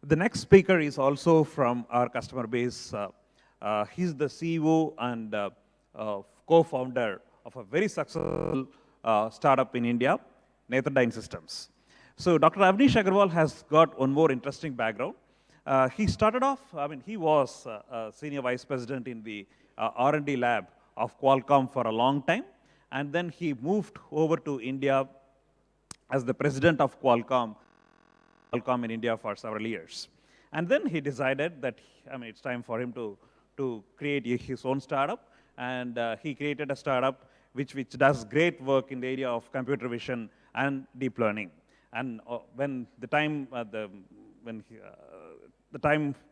The next speaker is also from our customer base. He's the CEO and co-founder of a very successful startup in India, Netradyne Systems. So Dr. Avneesh Agrawal has got one more interesting background. He started off, he was a senior vice president in the R&D lab of Qualcomm for a long time. And then he moved over to India as the president of Qualcomm in India for several years. And then he decided that, it's time for him to create his own startup. And he created a startup which does great work in the area of computer vision and deep learning. And when the time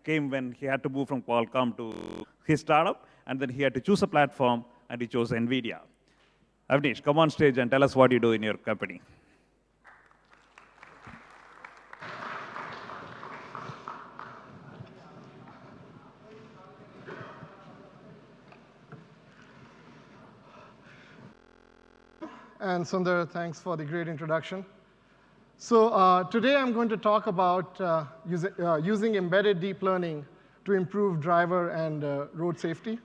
came when he had to move from Qualcomm to his startup, and then he had to choose a platform, and he chose NVIDIA. Avneesh, come on stage and tell us what you do in your company. And Sundar, thanks for the great introduction. So today I'm going to talk about using embedded deep learning to improve driver and road safety.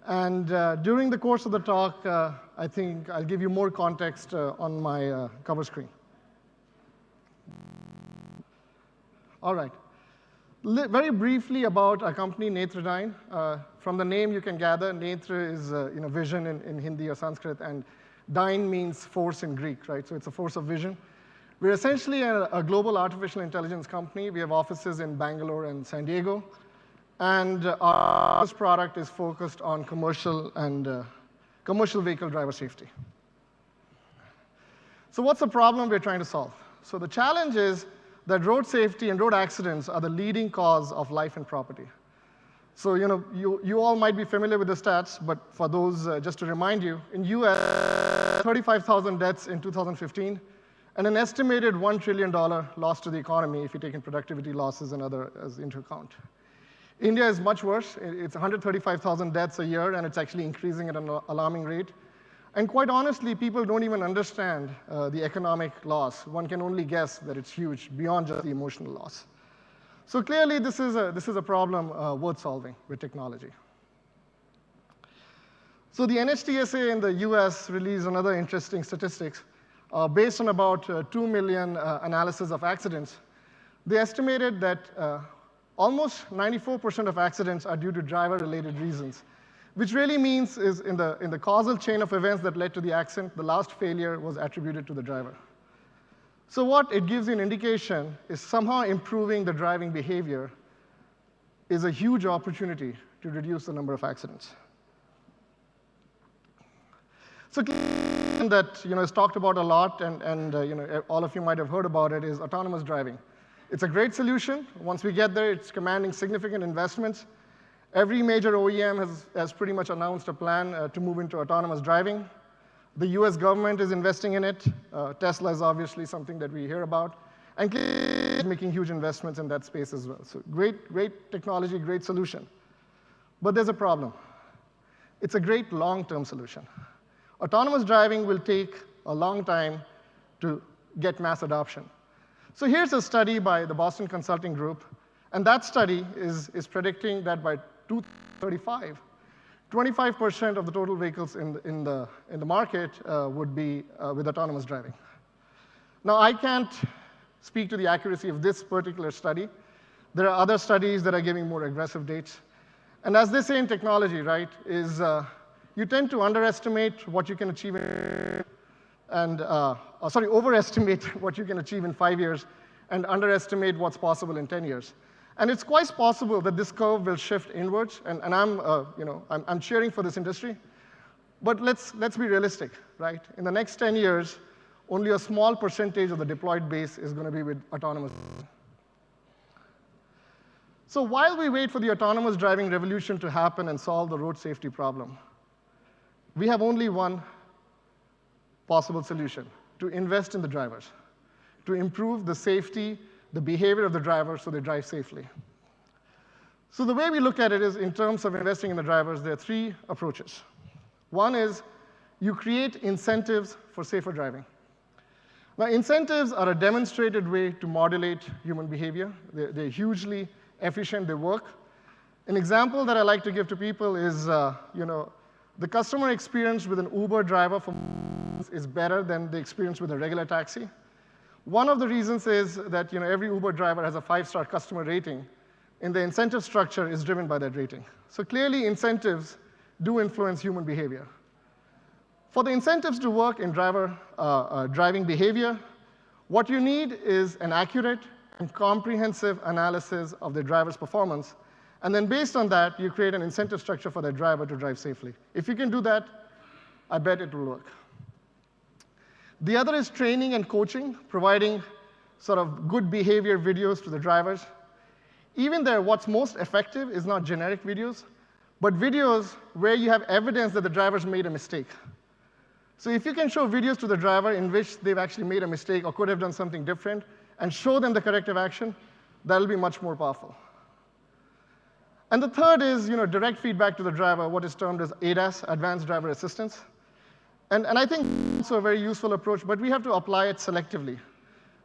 And during the course of the talk, I think I'll give you more context on my cover screen. All right. Very briefly about our company, Netradyne. From the name you can gather, Netra is vision in Hindi or Sanskrit, and Dyne means force in Greek, right? So it's a force of vision. We're essentially a global artificial intelligence company. We have offices in Bangalore and San Diego. And our first product is focused on commercial vehicle driver safety. So what's the problem we're trying to solve? So the challenge is that road safety and road accidents are the leading cause of life and property. So you all might be familiar with the stats, but for those, just to remind you, in US, 35,000 deaths in 2015, and an estimated $1 trillion loss to the economy if you take in productivity losses and others into account. India is much worse. It's 135,000 deaths a year, and it's actually increasing at an alarming rate. And quite honestly, people don't even understand the economic loss. One can only guess that it's huge beyond just the emotional loss. So clearly, this is a problem worth solving with technology. So the NHTSA in the US released another interesting statistics. Based on about 2 million analysis of accidents, they estimated that almost 94% of accidents are due to driver-related reasons, which really means is in the causal chain of events that led to the accident, the last failure was attributed to the driver. So what it gives you an indication is somehow improving the driving behavior is a huge opportunity to reduce the number of accidents. So that is talked about a lot, and all of you might have heard about it, is autonomous driving. It's a great solution. Once we get there, it's commanding significant investments. Every major OEM has pretty much announced a plan to move into autonomous driving. The US government is investing in it. Tesla is obviously something that we hear about. And is making huge investments in that space as well. So great technology, great solution. But there's a problem. It's a great long-term solution. Autonomous driving will take a long time to get mass adoption. So here's a study by the Boston Consulting Group. And that study is predicting that by 2035, 25% of the total vehicles in the market would be with autonomous driving. Now, I can't speak to the accuracy of this particular study. There are other studies that are giving more aggressive dates. And as they say in technology, right, is you tend to underestimate what you can achieve overestimate what you can achieve in 5 years and underestimate what's possible in 10 years. And it's quite possible that this curve will shift inwards, and I'm cheering for this industry. But let's be realistic, right? In the next 10 years, only a small percentage of the deployed base is going to be with autonomous. So while we wait for the autonomous driving revolution to happen and solve the road safety problem, we have only one possible solution: to invest in the drivers, to improve the safety, the behavior of the driver so they drive safely. So the way we look at it is in terms of investing in the drivers, there are three approaches. One is you create incentives for safer driving. Now, incentives are a demonstrated way to modulate human behavior. They're hugely efficient. They work. An example that I like to give to people is, the customer experience with an Uber driver is better than the experience with a regular taxi. One of the reasons is that every Uber driver has a 5-star customer rating, and the incentive structure is driven by that rating. So clearly, incentives do influence human behavior. For the incentives to work in driving behavior, what you need is an accurate and comprehensive analysis of the driver's performance. And then based on that, you create an incentive structure for the driver to drive safely. If you can do that, I bet it will work. The other is training and coaching, providing sort of good behavior videos to the drivers. Even there, what's most effective is not generic videos, but videos where you have evidence that the driver's made a mistake. So if you can show videos to the driver in which they've actually made a mistake or could have done something different and show them the corrective action, that'll be much more powerful. And the third is direct feedback to the driver, what is termed as ADAS, Advanced Driver Assistance. And I think it's a very useful approach, but we have to apply it selectively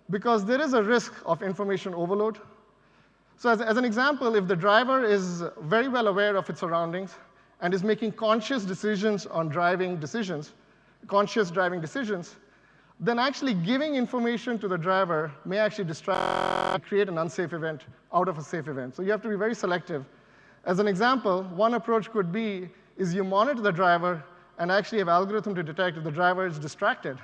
because there is a risk of information overload. So as an example, if the driver is very well aware of its surroundings and is making conscious decisions on conscious driving decisions, then actually giving information to the driver may actually distract, create an unsafe event out of a safe event. So you have to be very selective. As an example, one approach could be is you monitor the driver and actually have algorithm to detect if the driver is distracted.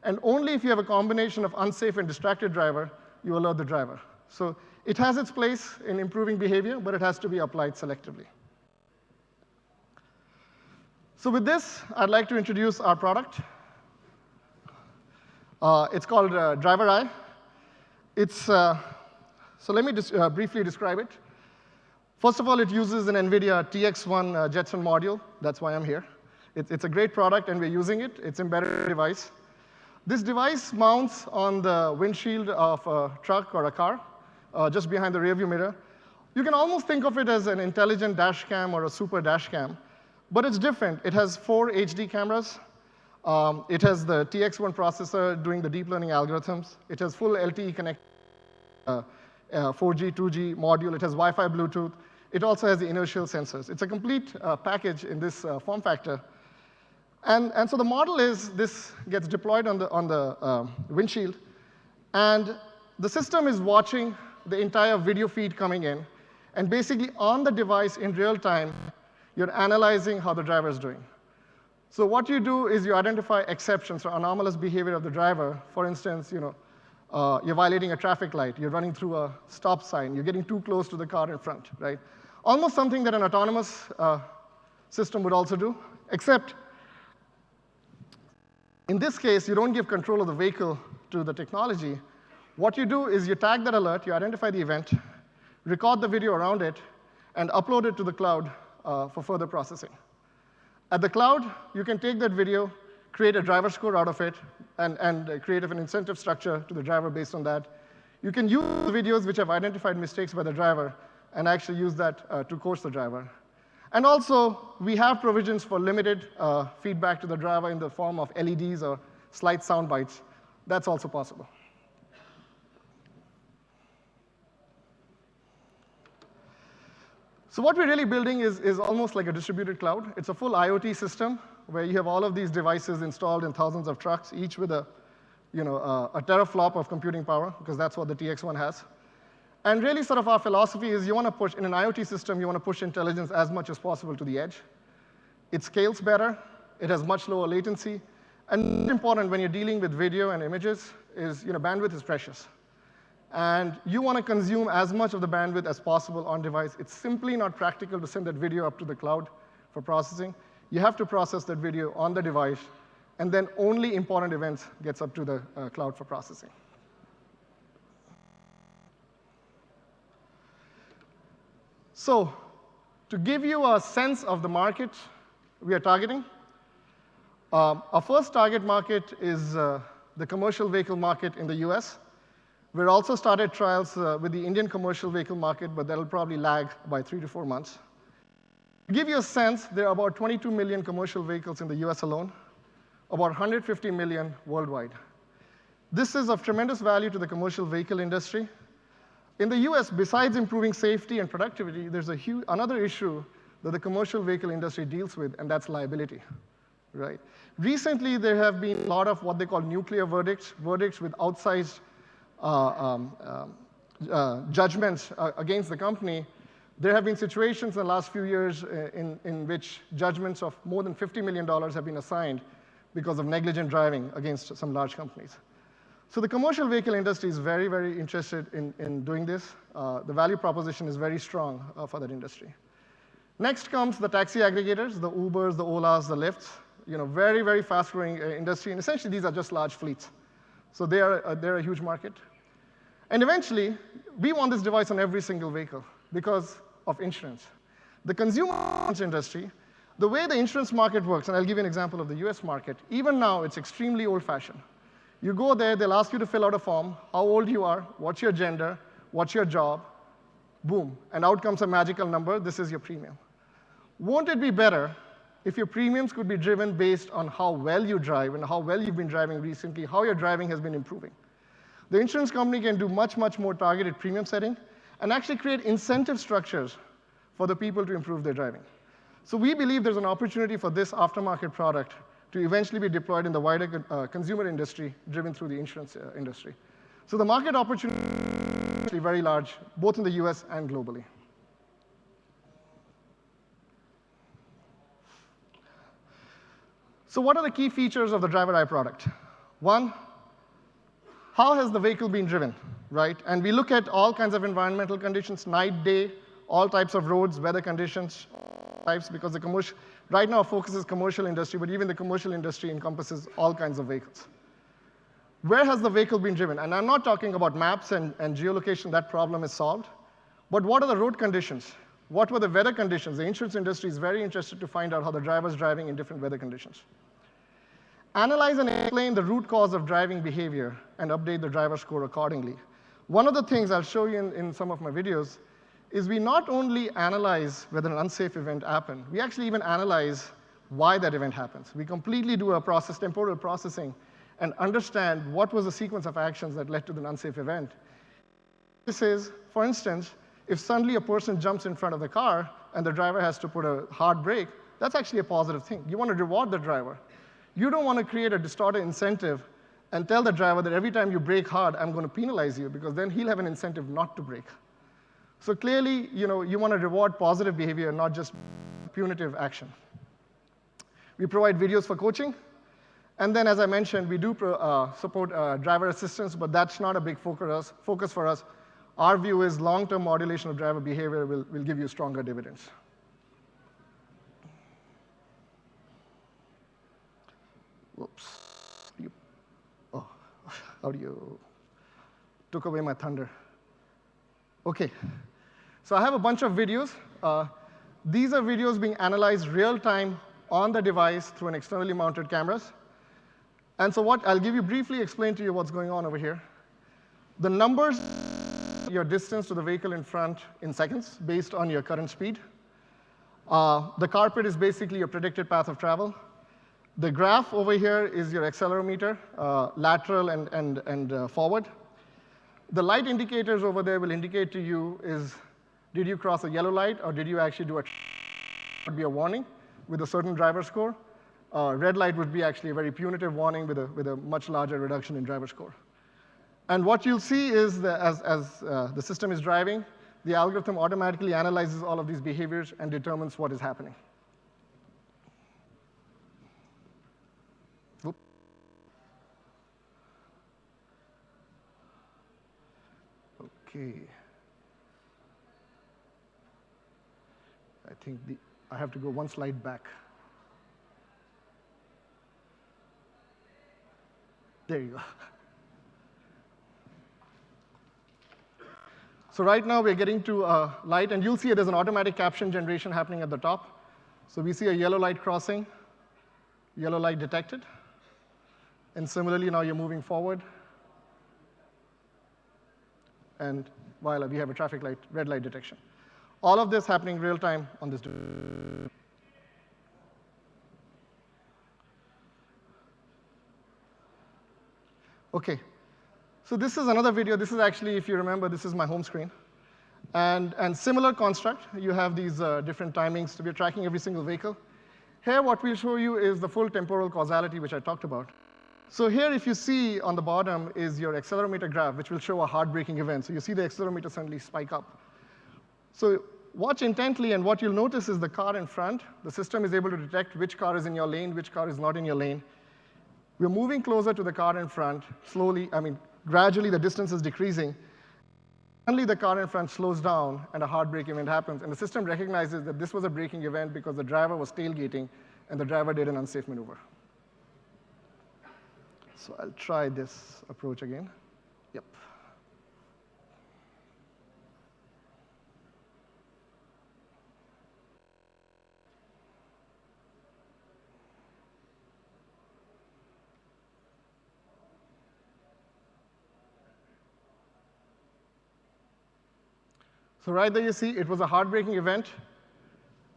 And only if you have a combination of unsafe and distracted driver, you alert the driver. So it has its place in improving behavior, but it has to be applied selectively. So with this, I'd like to introduce our product. It's called Driver Eye. So let me briefly describe it. First of all, it uses an NVIDIA TX1 Jetson module. That's why I'm here. It's a great product, and we're using it. It's embedded in a device. This device mounts on the windshield of a truck or a car, just behind the rearview mirror. You can almost think of it as an intelligent dash cam or a super dash cam, but it's different. It has 4 HD cameras. It has the TX1 processor doing the deep learning algorithms. It has full LTE connect, 4G, 2G module. It has Wi-Fi, Bluetooth. It also has the inertial sensors. It's a complete package in this form factor. And so the model is this gets deployed on the windshield, and the system is watching the entire video feed coming in, and basically on the device in real time, you're analyzing how the driver is doing. So what you do is you identify exceptions or anomalous behavior of the driver. For instance, you're violating a traffic light, you're running through a stop sign, you're getting too close to the car in front, right? Almost something that an autonomous system would also do, except in this case, you don't give control of the vehicle to the technology. What you do is you tag that alert, you identify the event, record the video around it, and upload it to the cloud for further processing. At the cloud, you can take that video, create a driver score out of it, and create an incentive structure to the driver based on that. You can use videos which have identified mistakes by the driver and actually use that to coach the driver. And also, we have provisions for limited feedback to the driver in the form of LEDs or slight sound bites. That's also possible. So what we're really building is almost like a distributed cloud. It's a full IoT system where you have all of these devices installed in thousands of trucks, each with a teraflop of computing power, because that's what the TX1 has. And really sort of our philosophy is you want to push, in an IoT system, you want to push intelligence as much as possible to the edge. It scales better. It has much lower latency. And important when you're dealing with video and images is bandwidth is precious. And you want to consume as much of the bandwidth as possible on device. It's simply not practical to send that video up to the cloud for processing. You have to process that video on the device, and then only important events gets up to the cloud for processing. So to give you a sense of the market we are targeting, our first target market is the commercial vehicle market in the US. We've also started trials with the Indian commercial vehicle market, but that'll probably lag by 3 to 4 months. To give you a sense, there are about 22 million commercial vehicles in the US alone, about 150 million worldwide. This is of tremendous value to the commercial vehicle industry. In the US, besides improving safety and productivity, there's another issue that the commercial vehicle industry deals with, and that's liability, right? Recently, there have been a lot of what they call nuclear verdicts, verdicts with outsized judgments against the company. There have been situations in the last few years in which judgments of more than $50 million have been assigned because of negligent driving against some large companies. So the commercial vehicle industry is very, very interested in doing this. The value proposition is very strong for that industry. Next comes the taxi aggregators, the Ubers, the Olas, the Lyfts. Very, very fast-growing industry. And essentially, these are just large fleets. So they're a huge market. And eventually, we want this device on every single vehicle because of insurance. The consumer insurance industry, the way the insurance market works, and I'll give you an example of the US market, even now, it's extremely old-fashioned. You go there, they'll ask you to fill out a form, how old you are, what's your gender, what's your job, boom, and out comes a magical number, this is your premium. Won't it be better if your premiums could be driven based on how well you drive and how well you've been driving recently, how your driving has been improving? The insurance company can do much, much more targeted premium setting and actually create incentive structures for the people to improve their driving. So we believe there's an opportunity for this aftermarket product to eventually be deployed in the wider consumer industry driven through the insurance industry. So the market opportunity is actually very large, both in the US and globally. So what are the key features of the Driver Eye product? One, how has the vehicle been driven, right? And we look at all kinds of environmental conditions, night, day, all types of roads, weather conditions, types, because right now our focus is commercial industry, but even the commercial industry encompasses all kinds of vehicles. Where has the vehicle been driven? And I'm not talking about maps and geolocation, that problem is solved. But what are the road conditions? What were the weather conditions? The insurance industry is very interested to find out how the driver's driving in different weather conditions. Analyze and explain the root cause of driving behavior and update the driver score accordingly. One of the things I'll show you in some of my videos is we not only analyze whether an unsafe event happened, we actually even analyze why that event happens. We completely do a temporal processing and understand what was the sequence of actions that led to the unsafe event. This is, for instance, if suddenly a person jumps in front of the car and the driver has to put a hard brake, that's actually a positive thing. You want to reward the driver. You don't want to create a distorted incentive and tell the driver that every time you brake hard, I'm going to penalize you, because then he'll have an incentive not to brake. So clearly, you want to reward positive behavior, not just punitive action. We provide videos for coaching. And then, as I mentioned, we do support driver assistance, but that's not a big focus for us. Our view is long-term modulation of driver behavior will give you stronger dividends. Whoops. How do you took away my thunder? OK. So I have a bunch of videos. These are videos being analyzed real-time on the device through an externally mounted cameras. And so I'll briefly explain to you what's going on over here. The numbers, your distance to the vehicle in front in seconds based on your current speed. The carpet is basically your predicted path of travel. The graph over here is your accelerometer, lateral and forward. The light indicators over there will indicate to you did you cross a yellow light, or did you actually do would be a warning with a certain driver score. Red light would be actually a very punitive warning with a much larger reduction in driver score. And what you'll see is that as the system is driving, the algorithm automatically analyzes all of these behaviors and determines what is happening. OK. I think I have to go one slide back. There you go. So right now, we're getting to light. And you'll see there's an automatic caption generation happening at the top. So we see a yellow light crossing, yellow light detected. And similarly, now you're moving forward. And voila, we have a traffic light, red light detection. All of this happening real time on this device. OK, So this is another video. This is actually, if you remember, this is my home screen. And similar construct. You have these different timings to be tracking every single vehicle. Here, what we'll show you is the full temporal causality, which I talked about. So here, if you see on the bottom is your accelerometer graph, which will show a hard braking event. So you see the accelerometer suddenly spike up. So watch intently, and what you'll notice is the car in front. The system is able to detect which car is in your lane, which car is not in your lane. We're moving closer to the car in front, slowly, gradually the distance is decreasing. Suddenly the car in front slows down, and a hard brake event happens. And the system recognizes that this was a braking event because the driver was tailgating, and the driver did an unsafe maneuver. So I'll try this approach again. Yep. So right there you see it was a hard braking event,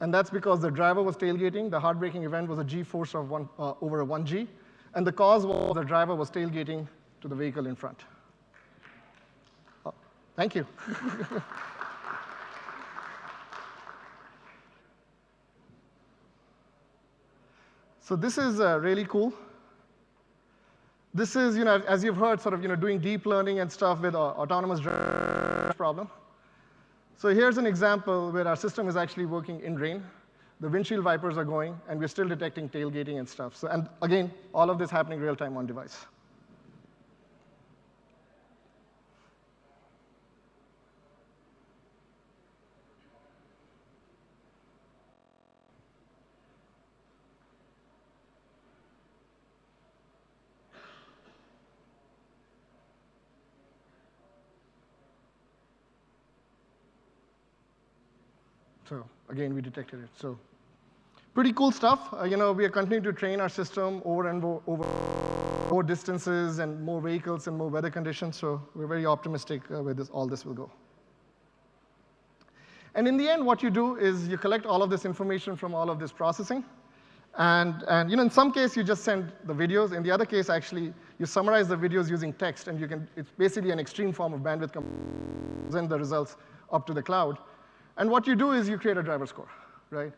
and that's because the driver was tailgating. The hard braking event was a G-force of over a 1G. And the cause was the driver was tailgating to the vehicle in front. Oh, thank you. So this is really cool. This is, as you've heard, sort of, doing deep learning and stuff with autonomous driving problem. So here's an example where our system is actually working in rain. The windshield wipers are going, and we're still detecting tailgating and stuff. So, and again, all of this happening real time on device. So again, we detected it. So pretty cool stuff. We are continuing to train our system over and over more distances and more vehicles and more weather conditions. So we're very optimistic where all this will go. And in the end, what you do is you collect all of this information from all of this processing. And in some case, you just send the videos. In the other case, actually, you summarize the videos using text. And it's basically an extreme form of bandwidth send the results up to the cloud. And what you do is you create a driver score, right?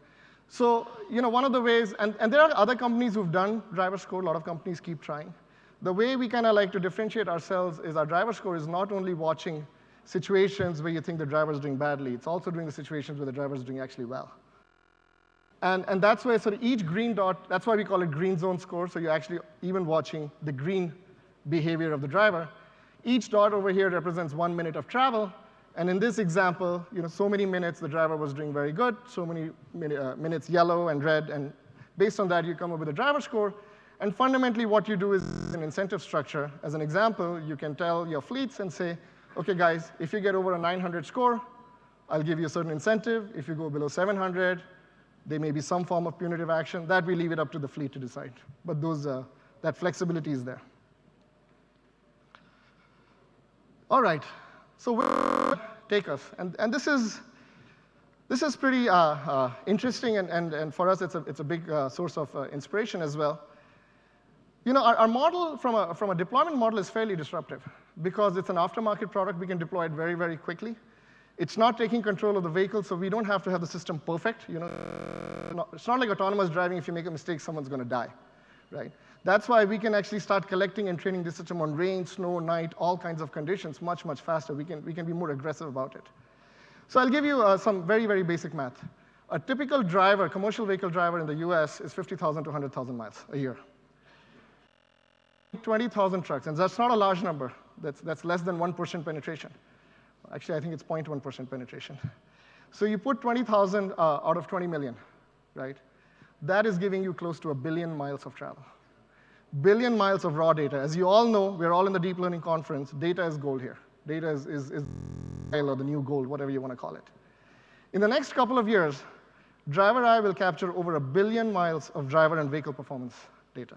So, one of the ways, and there are other companies who've done driver score. A lot of companies keep trying. The way we kind of like to differentiate ourselves is our driver score is not only watching situations where you think the driver is doing badly, it's also doing the situations where the driver is doing actually well. And that's why sort of each green dot, that's why we call it green zone score, so you're actually even watching the green behavior of the driver. Each dot over here represents 1 minute of travel. And in this example, so many minutes the driver was doing very good, so many minutes yellow and red, and based on that, you come up with a driver score. And fundamentally, what you do is an incentive structure. As an example, you can tell your fleets and say, OK, guys, if you get over a 900 score, I'll give you a certain incentive. If you go below 700, there may be some form of punitive action. That we leave it up to the fleet to decide. But that flexibility is there. All right. So where will take us? And this is pretty interesting, and for us, it's a big source of inspiration as well. Our model from a deployment model is fairly disruptive because it's an aftermarket product. We can deploy it very, very quickly. It's not taking control of the vehicle, so we don't have to have the system perfect. It's not like autonomous driving. If you make a mistake, someone's going to die, right? That's why we can actually start collecting and training the system on rain, snow, night, all kinds of conditions much, much faster. We can be more aggressive about it. So I'll give you some very, very basic math. A typical driver, commercial vehicle driver in the US is 50,000 to 100,000 miles a year. 20,000 trucks, and that's not a large number. That's less than 1% penetration. Actually, I think it's 0.1% penetration. So you put 20,000 out of 20 million, right? That is giving you close to 1 billion miles of travel. Billion miles of raw data. As you all know, we're all in the deep learning conference. Data is gold here. Data is or the new gold, whatever you want to call it. In the next couple of years, Driver Eye will capture over 1 billion miles of driver and vehicle performance data.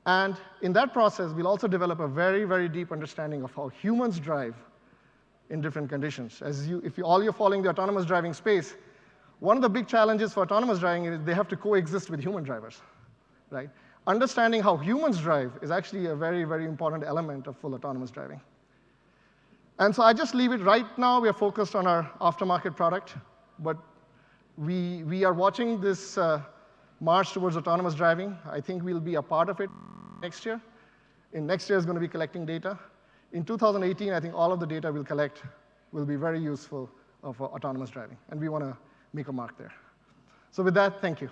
And in that process, we'll also develop a very, very deep understanding of how humans drive in different conditions. If you're following the autonomous driving space, one of the big challenges for autonomous driving is they have to coexist with human drivers, right? understanding how humans drive is actually a very, very important element of full autonomous driving. And so I just leave it right now. We are focused on our aftermarket product, but we are watching this march towards autonomous driving. I think we'll be a part of it next year. In next year is going to be collecting data. In 2018, I think all of the data we'll collect will be very useful for autonomous driving, and we want to make a mark there. So with that, thank you.